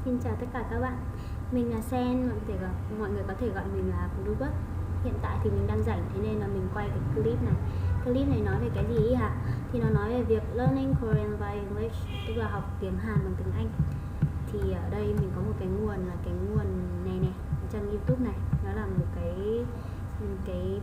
Xin chào tất cả các bạn. Mình là Sen, mọi người có thể gọi mình là Bluebird. Hiện tại thì mình đang rảnh, thế nên là mình quay cái clip này. Clip này nói về cái gì hả? Thì nó nói về việc learning Korean by English, tức là học tiếng Hàn bằng tiếng Anh. Thì ở đây mình có một cái nguồn là cái nguồn này trang YouTube này. Nó là một cái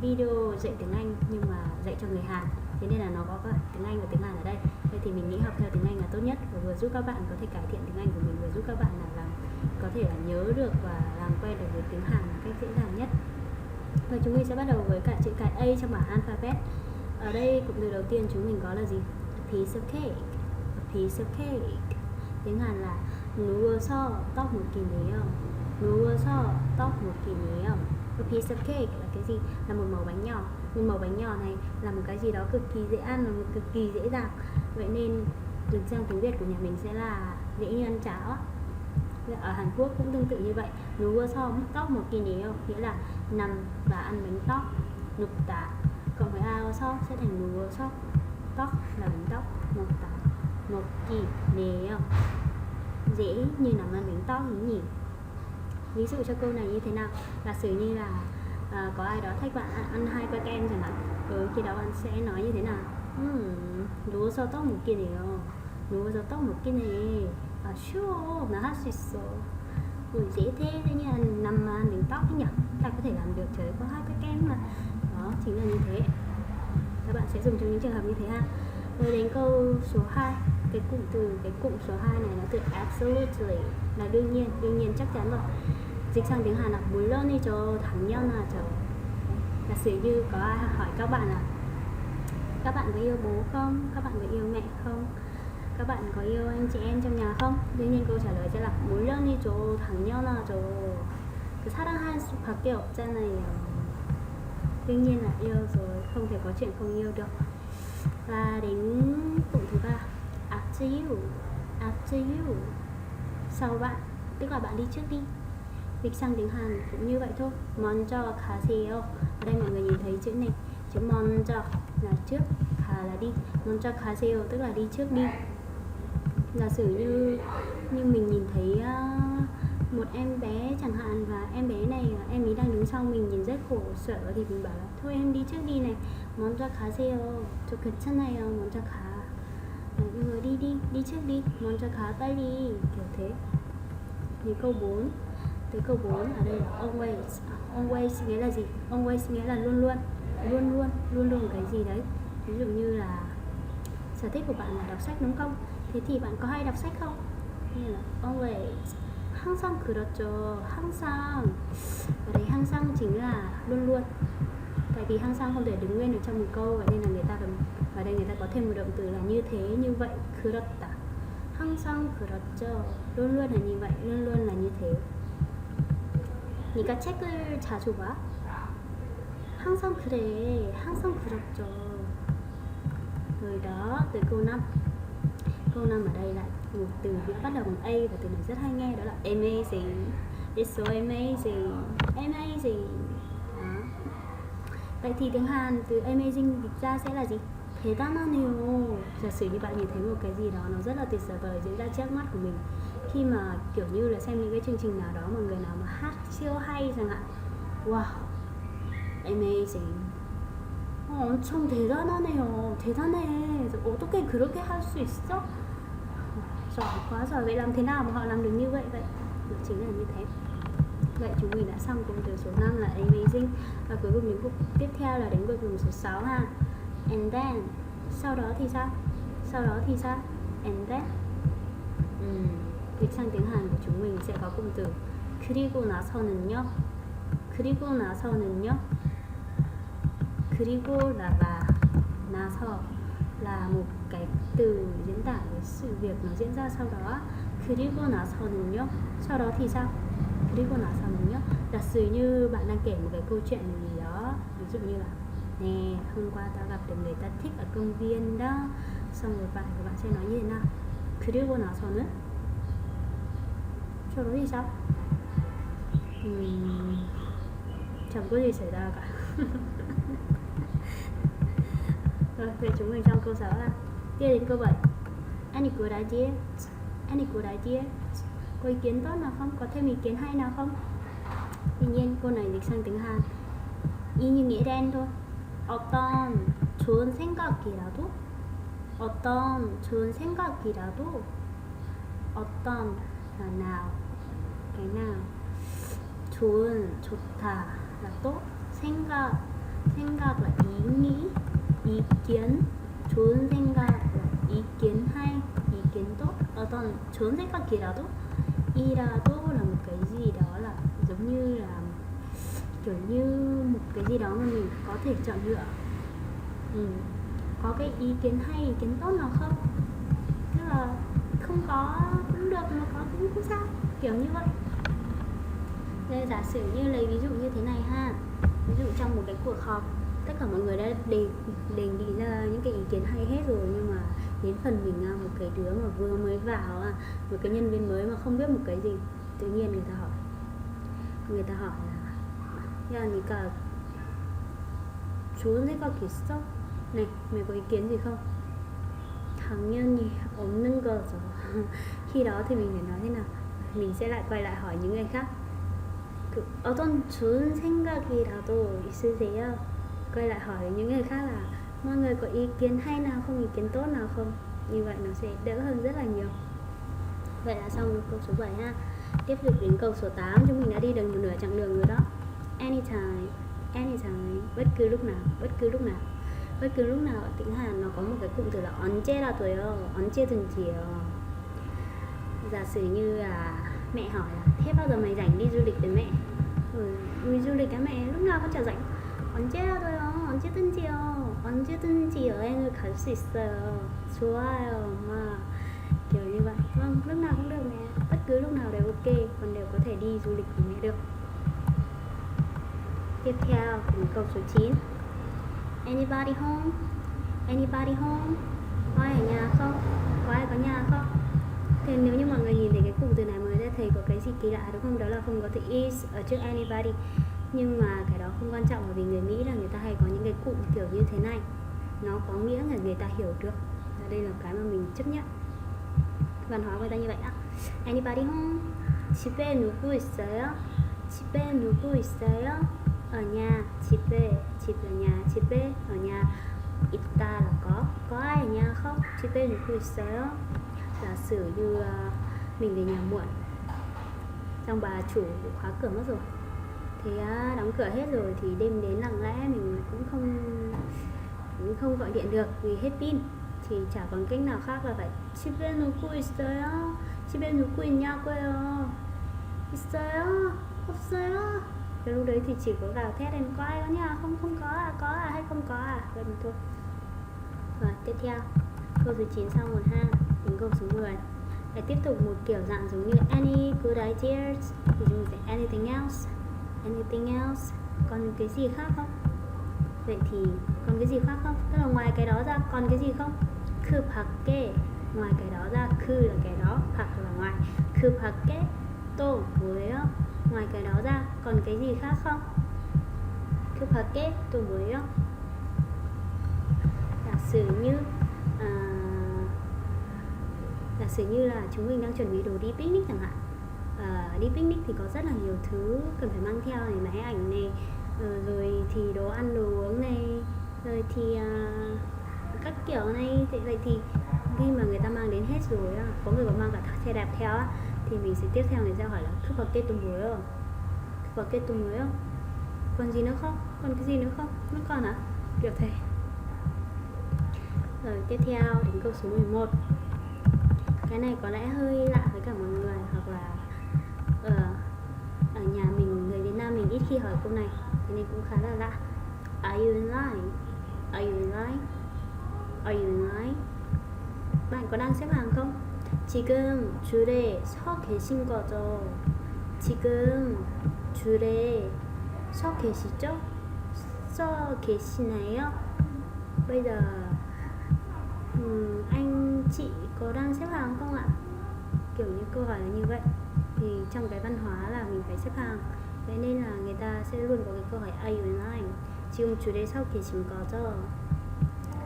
video dạy tiếng Anh nhưng mà dạy cho người Hàn. Thế nên là nó có cả tiếng Anh và tiếng Hàn ở đây. Vậy thì mình nghĩ học theo tiếng Anh là tốt nhất, và vừa giúp các bạn có thể cải thiện tiếng Anh của mình, vừa giúp các bạn là có thể là nhớ được và làm quen được với tiếng Hàn một cách dễ dàng nhất. Và chúng mình sẽ bắt đầu với cả chữ cái A trong bảng alphabet. Ở đây cụm từ đầu tiên chúng mình có là gì? A piece of cake. A piece of cake. Tiếng Hàn là 누워서 떡 먹기네요. 누워서 떡 먹기네요. A piece of cake là cái gì? Là một mẩu bánh nhỏ. Một mẩu bánh nhỏ này là một cái gì đó cực kỳ dễ ăn và cực kỳ dễ dàng. Vậy nên dịch sang tiếng Việt của nhà mình sẽ là dễ như ăn cháo. Ở Hàn Quốc cũng tương tự như vậy. 누워서 떡 먹기네요 nghĩa là nằm và ăn bánh tóc. 눕다 cộng với 아어서 sẽ thành 누워서. 떡 là bánh tóc. 먹다 먹기네요 dễ như nằm ăn bánh tóc nhỉ. Ví dụ cho câu này như thế nào? Giả sử như là có ai đó thách bạn ăn 2 que kem chẳng hạn. Khi đó bạn sẽ nói như thế nào? 누워서 떡 먹기네요. 누워서 떡 먹기네. Sure, nó hát xịt số. Dễ thế như là nằm ăn bánh tóc nhỉ? Ta có thể làm được, trời có 2 que kem mà. Đó, chính là như thế. Các bạn sẽ dùng trong những trường hợp như thế ha. Rồi đến câu số 2. Cái cụm số 2 này là từ absolutely là đương nhiên chắc chắn rồi. Dịch sang tiếng Hàn là 물론이죠, 당연하죠. Giả sử như có ai hỏi các bạn là các bạn có yêu bố không? Các bạn có yêu mẹ không? Các bạn có yêu anh chị em trong nhà không? Đương nhiên câu trả lời sẽ là 물론이죠, 당연하죠. Cái 사랑할 수밖에 없잖아요. Đương nhiên là yêu rồi, không thể có chuyện không yêu được. Và đến cụm thứ 3, after you, sau bạn, tức là bạn đi trước đi. Dịch sang tiếng Hàn cũng như vậy thôi. 먼저 가세요. Ở đây mọi người nhìn thấy chữ này, chữ 먼저 là trước, 가 là đi. 먼저 가세요 tức là đi trước đi. Giả sử như mình nhìn thấy một em bé chẳng hạn, và em bé này em ấy đang đứng sau mình nhìn rất khổ sở, thì mình bảo là thôi em đi trước đi này. 먼저 가세요. 저 괜찮아요. 먼저 가. Mọi người đi trước đi. 먼저 가 빨리. Kiểu thế. Thì câu 4. Tới câu 4 ở đây là always. Always nghĩa là gì? Always nghĩa là luôn luôn cái gì đấy. Ví dụ như là sở thích của bạn là đọc sách đúng không? Thế thì bạn có hay đọc sách không? Như là always. 항상 그렇죠. 항상. Ở đây 항상 chính là luôn. Tại vì 항상 không thể đứng nguyên được trong một câu, vậy nên là người ta ở đây người ta có thêm một động từ là như thế, như vậy. 그렇다. 항상 그렇죠. luôn là như vậy, luôn là như thế. 네가 책을 자주 봐? 항상 그래. 항상 그렇죠. Rồi đó, tới câu 5. Câu 5 ở đây là một từ bắt đầu bằng A, và từ này rất hay nghe, đó là amazing. It's so amazing. Amazing. Đó. Vậy thì tiếng Hàn từ amazing dịch ra sẽ là gì? 대단하네요. Giả sử như bạn nhìn thấy một cái gì đó nó rất là tuyệt vời diễn ra trước mắt của mình, khi mà kiểu như là xem những cái chương trình nào đó mà người nào mà hát siêu hay chẳng hạn. Wow, amazing. 엄청 대단하네요. 대단해. 어떻게 그렇게 할 수 있어? Giỏi quá giỏi. Vậy làm thế nào mà họ làm được như vậy? Vậy đó chính là như thế. Vậy chúng mình đã xong cụm từ số 5 là amazing. Và cuối cùng những cụm tiếp theo là đến cụm số 6 ha. And then. Sau đó thì sao? And then. Dịch sang tiếng Hàn của chúng mình sẽ có cụm từ 그리고 나서는요. 그리고 là và, 나서 là một cái từ diễn tả với sự việc nó diễn ra sau đó. 그리고 나서는요. Sau đó thì sao? 그리고 나서는요. Giả sử như bạn đang kể một cái câu chuyện gì đó, ví dụ như là nè, hôm qua ta gặp được người ta thích ở công viên đó. Xong rồi bạn sẽ nói như thế nào? 그리고 나서는. Sau đó thì sao? Chẳng có gì xảy ra cả. Rồi, vậy chúng mình xong câu 6 là tiếp đến câu 7. Any good ideas? có ý kiến tốt nào không, có thêm ý kiến hay nào không? Tuy nhiên câu này dịch sang tiếng Hàn y như nghĩa đen thôi. 어떤 좋은 생각이라도 어떤 좋은 생각이라도 어떤 là nào, cái nào, 좋은 좋다 là tốt, 생각 là ý nghĩ, ý kiến, 좋은 생각 là ý kiến hay, ý kiến tốt. 어떤 좋은 생각이라도, 이라도 là một cái gì đó là giống như là kiểu như một cái gì đó mà mình có thể chọn lựa. Có cái ý kiến hay, ý kiến tốt nào không? Tức là không có cũng được mà có cũng không sao, kiểu như vậy. Đây giả sử như lấy ví dụ như thế này ha. Ví dụ trong một cái cuộc họp, tất cả mọi người đã đề nghị ra những cái ý kiến hay hết rồi, nhưng mà đến phần mình một cái đứa mà vừa mới vào, một cái nhân viên mới mà không biết một cái gì, tự nhiên người ta hỏi là 야니까 좋은 생각 있어? Này, mày có ý kiến gì không? 당연히 없는 거죠. Khi đó thì mình phải nói thế nào? Mình sẽ lại quay lại hỏi những người khác. 어떤 좋은 생각이라도 있으세요? Quay lại hỏi những người khác là mọi người có ý kiến hay nào không, ý kiến tốt nào không? Như vậy nó sẽ đỡ hơn rất là nhiều. Vậy là xong câu số 7 ha. Tiếp tục đến câu số 8, chúng mình đã đi được một nửa chặng đường rồi đó. Anytime, bất cứ lúc nào. Bất cứ lúc nào ở tiếng Hàn nó có một cái cụm từ là 언제라도요, 언제든지요. Giả sử như là mẹ hỏi là thế bao giờ mày rảnh đi du lịch với mẹ? Đi du lịch với mẹ lúc nào con chả rảnh. 언제라도요, 언제든지 여행을 갈 수 있어요. 좋아요, 엄마. Kiểu như vậy. Vâng, lúc nào cũng được mẹ. Bất cứ lúc nào đều ok, con đều có thể đi du lịch với mẹ được. Tiếp theo là câu số 9. Anybody home? Có ai ở nhà không? Có ai có nhà không? Thì nếu như mọi người nhìn thấy cái cụm từ này mới sẽ thấy có cái gì kỳ lạ đúng không? Đó là không có từ is ở trước anybody. Nhưng mà cái đó không quan trọng, bởi vì người Mỹ là người ta hay có những cái cụm kiểu như thế này. Nó có nghĩa là người ta hiểu được. Và đây là cái mà mình chấp nhận. Văn hóa người ta như vậy á. Anybody home? 집에 누구 있어요? Ở nhà, 집에, 집 là nhà, 집에 ở nhà, 있다 là có ai ở nhà không? 집에 누구 있어요? Giả sử như mình về nhà muộn, xong bà chủ khóa cửa mất rồi, thì đóng cửa hết rồi thì đêm đến lặng lẽ mình cũng không gọi điện được vì hết pin, thì chả còn cách nào khác là phải 집에 누구 있어요? 집에 누구 있냐고요? 있어요? 없어요? Cái lúc đấy thì chỉ có gào thét lên có ai có nhà không? Không có hay không có vậy mà thôi. Và tiếp theo câu số 9 xong rồi ha, đến câu số 10 lại tiếp tục một kiểu dạng giống như any good ideas thì dùng sẽ anything else. Còn cái gì khác không? Vậy thì còn cái gì khác không? Tức là ngoài cái đó ra còn cái gì không? 그 밖에, ngoài cái đó ra, 그 là cái đó, 밖 là ngoài, 그 밖에 또 뭐예요? Ngoài cái đó ra còn cái gì khác không? 그 밖에 또 뭐예요? Giả sử như là chúng mình đang chuẩn bị đồ đi picnic chẳng hạn. Đi picnic thì có rất là nhiều thứ cần phải mang theo này, máy ảnh này, rồi thì đồ ăn đồ uống này, rồi thì các kiểu này. Vậy thì khi mà người ta mang đến hết rồi, có người còn mang cả xe đạp theo thì mình sẽ tiếp theo người ta hỏi là 그 밖에 또 뭐예요? Còn gì nữa không? Còn cái gì nữa không? Nó còn hả? Kiểu thế. Rồi tiếp theo đến câu số 11. Cái này có lẽ hơi lạ với cả mọi người, hoặc là ở nhà mình, người Việt Nam mình ít khi hỏi câu này, thế nên cũng khá là lạ. Are you in line? Bạn có đang xếp hàng không? 지금 줄에 서 계신 거죠? 지금 줄에 서 계시죠? 서 계시나요? Bây giờ anh chị có đang xếp hàng không ạ? Kiểu như câu hỏi là như vậy. Thì trong cái văn hóa là mình phải xếp hàng, thế nên là người ta sẽ luôn có cái câu hỏi Are you in line? 지금 줄에 서 계신 거죠?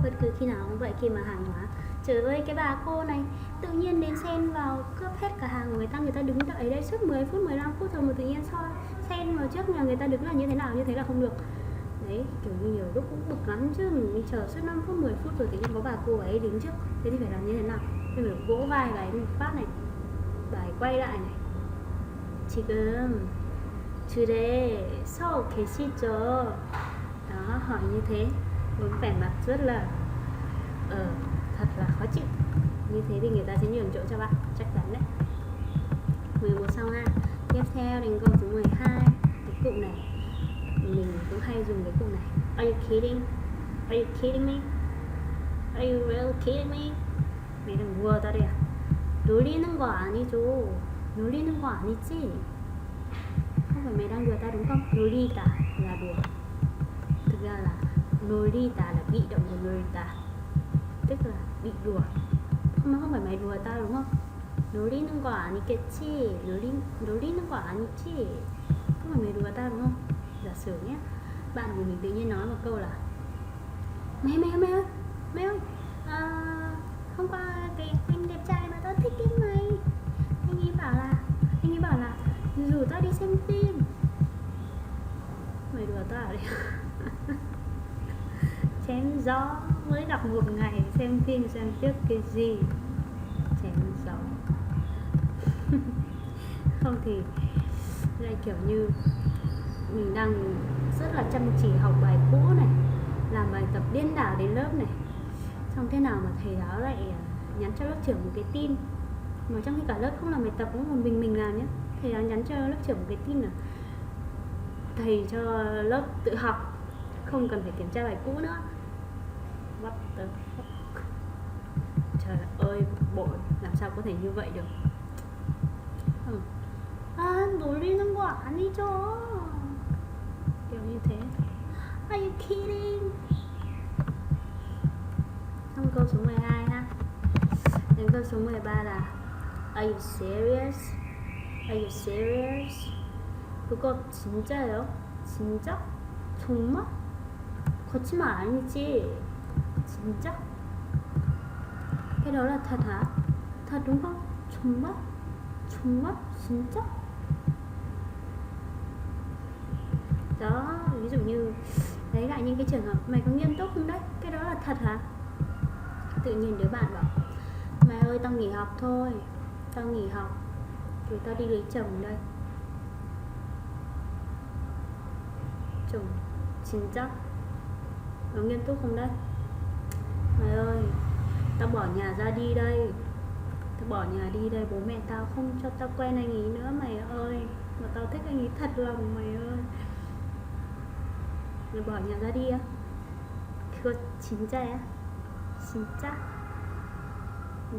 Bất cứ khi nào cũng vậy, khi mà hàng hóa Trời ơi, cái bà cô này tự nhiên đến xen vào cướp hết cả hàng của người ta đứng đợi đấy suốt 10 phút, 15 phút rồi mà tự nhiên xen vào trước nhà người ta đứng là như thế nào, như thế là không được. Đấy, kiểu như nhiều lúc cũng bực lắm chứ, mình chờ suốt 5 phút, 10 phút rồi tự nhiên có bà cô ấy đứng trước, thế thì phải làm như thế nào? Thì phải vỗ vai bà ấy một phát này, bà ấy quay lại này. 지금 줄에 서 계시죠? Đó, hỏi như thế với vẻ mặt rất là thật là khó chịu. Như thế thì người ta sẽ nhường chỗ cho bạn, chắc chắn đấy. 11 xong ha. Tiếp theo đến câu số 12. Cái cụm này mình cũng hay dùng cái cụm này. Are you kidding? Are you kidding me? Are you really kidding me? Mày đừng đùa tao đi à? 놀리는 거 아니죠? 놀리는 거 아니지? Không phải mày đang đùa tao đúng không? 놀리다 là đùa. Thực ra là 놀리다 là bị động của 놀리다, tức là bị đùa. Không phải mày đùa tao đúng không? 놀리는 거 아니겠지? 놀리는 거 아니지? Không phải mày đùa tao đúng không? Giả sử nhé, bạn của mình tự nhiên nói một câu là mày ơi, hôm qua cái anh đẹp trai mà tao thích cái mày, anh ấy bảo là rủ tao đi xem phim. Mày đùa tao đấy. Chém gió, mới gặp một ngày xem phim xem tiếc cái gì. Chém gió. Không thì lại kiểu như mình đang rất là chăm chỉ học bài cũ này, làm bài tập điên đảo đến lớp này, xong thế nào mà thầy giáo lại nhắn cho lớp trưởng một cái tin, mà trong khi cả lớp không làm bài tập, cũng một mình làm nhé. Thầy giáo nhắn cho lớp trưởng một cái tin là thầy cho lớp tự học, không cần phải kiểm tra bài cũ nữa. What the fuck? Trời ơi, bội, làm sao có thể như vậy được? 놀리는 거 아니죠? kiểu như thế. Are you kidding? Xong câu số 12 ha. Đến câu số 13 là Are you serious? Are you serious? 그거 진짜예요? 진짜? 정말? 거짓말 아니지? 진짜? Cái đó là thật hả? Thật đúng không? 정말? 정말? 진짜? Đó, ví dụ như lấy lại những cái trường hợp mày có nghiêm túc không đấy? Cái đó là thật hả? Tự nhiên đứa bạn bảo mày ơi, tao nghỉ học thôi, tao nghỉ học rồi tao đi lấy chồng đây. Chồng 진짜? Có nghiêm túc không đấy? Mày ơi, tao bỏ nhà ra đi đây, tao bỏ nhà đi đây, bố mẹ tao không cho tao quen anh ấy nữa mày ơi, mà tao thích anh ấy thật lòng mày ơi. Mày bỏ nhà ra đi á? 그거 진짜야? 진짜?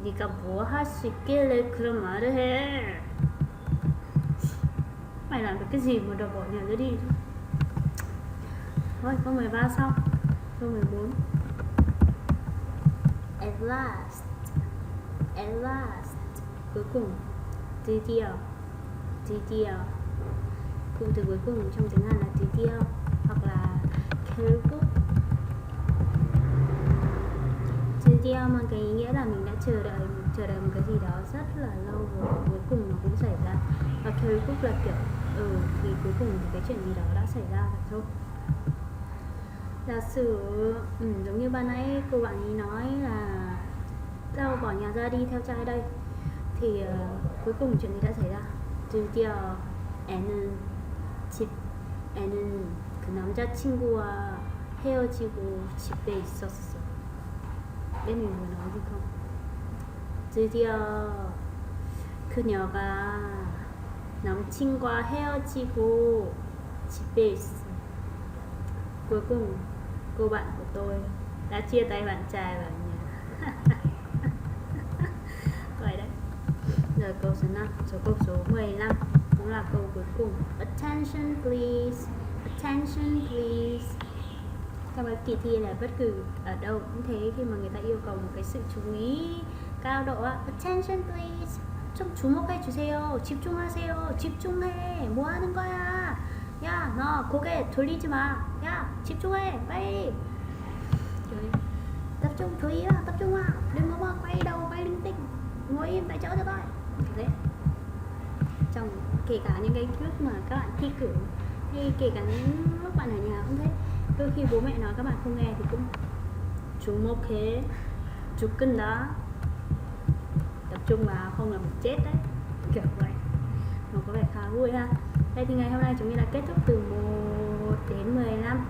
네가 뭐 할 수 있길래 그런 말을 해? Mày làm được cái gì mà đòi bỏ nhà ra đi? Thôi, câu 13 xong. Câu 14. At last. Cuối cùng. 드디어. Cụm từ cuối cùng trong tiếng Hàn là 드디어 hoặc là 결국. 드디어 mang cái ý nghĩa là mình đã chờ đợi một cái gì đó rất là lâu rồi, cuối cùng nó cũng xảy ra. Và 결국 là kiểu thì cuối cùng thì cái chuyện gì đó đã xảy ra rồi thôi. Giả sử giống như ban nãy cô bạn ấy nói là tao bỏ nhà ra đi theo trai đây, thì cuối cùng chuyện gì đã xảy ra? 드디어 애는 그 남자친구와 헤어지고 집에 있었어. Biết mình vừa nói gì không? 드디어 그녀가 남친과 헤어지고 집에 있어. Cuối cùng cô bạn của tôi đã chia tay bạn trai vào nhà. Vậy đấy. Rồi câu số 5, câu số 15 cũng là câu cuối cùng. Attention please. Trong cái kỳ thi là bất cứ ở đâu cũng thế, khi mà người ta yêu cầu một cái sự chú ý cao độ á, attention please, 좀 주목해 주세요, 집중하세요, 집중해, 뭐 하는 거야, 야, 너 고개 돌리지 마, 야, 집중해, 빨리. tập trung, chú ý vào, tập trung vào, đừng có mà quay đầu quay linh tinh, ngồi im tại chỗ cho tôi. Đấy. Trong kể cả những cái lúc mà các bạn thi cử hay kể cả những lúc bạn ở nhà cũng thế, đôi khi bố mẹ nói các bạn không nghe thì cũng 주목해, chú kinh đó, tập trung vào không là một chết đấy, kiểu vậy. Nó có vẻ khá vui ha. Đây thì ngày hôm nay chúng mình đã kết thúc từ 1 đến 15.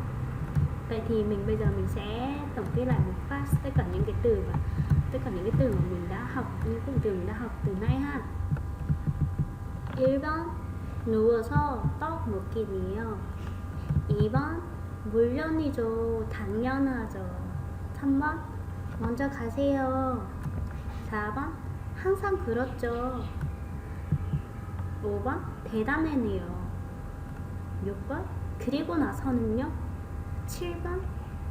Vậy thì bây giờ mình sẽ tổng kết lại một phát tất cả những cái từ và tất cả những cái từ mà mình đã học, những cụm từ mình đã học từ nay ha. 1번 누워서 떡 먹기이에요. 2번 물론이죠. 당연하죠. 3번 먼저 가세요. 4번 항상 그렇죠. 5번 대단해네요. 6번 그리고 나서는요. 7번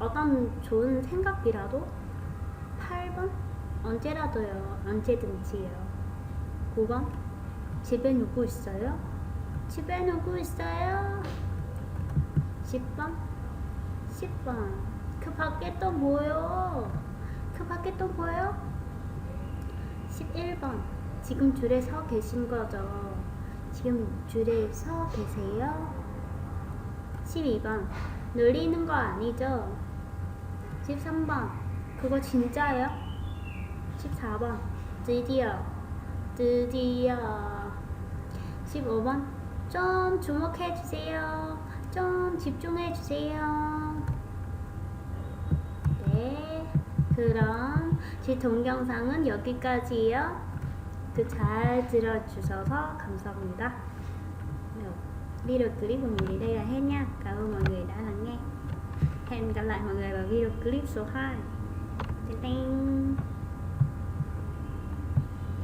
어떤 좋은 생각이라도. 8번 언제라도요. 언제든지요. 9번 집에 누구 있어요? 집에 누구 있어요? 10번 그 밖에 또 뭐요? 그 밖에 또 뭐요? 11번 지금 줄에 서 계신 거죠? 지금 줄에 서 계세요? 12번 놀리는 거 아니죠? 13번 그거 진짜요? 14번 드디어 15번 좀 주목해주세요. 좀 집중해주세요. 네, 그럼 제 동영상은 여기까지예요. 잘 들어주셔서 감사합니다. Video clip của mình đến đây là hết nha. Cảm ơn mọi người đã lắng nghe. Hẹn gặp lại mọi người vào video clip số 2. Tên tên.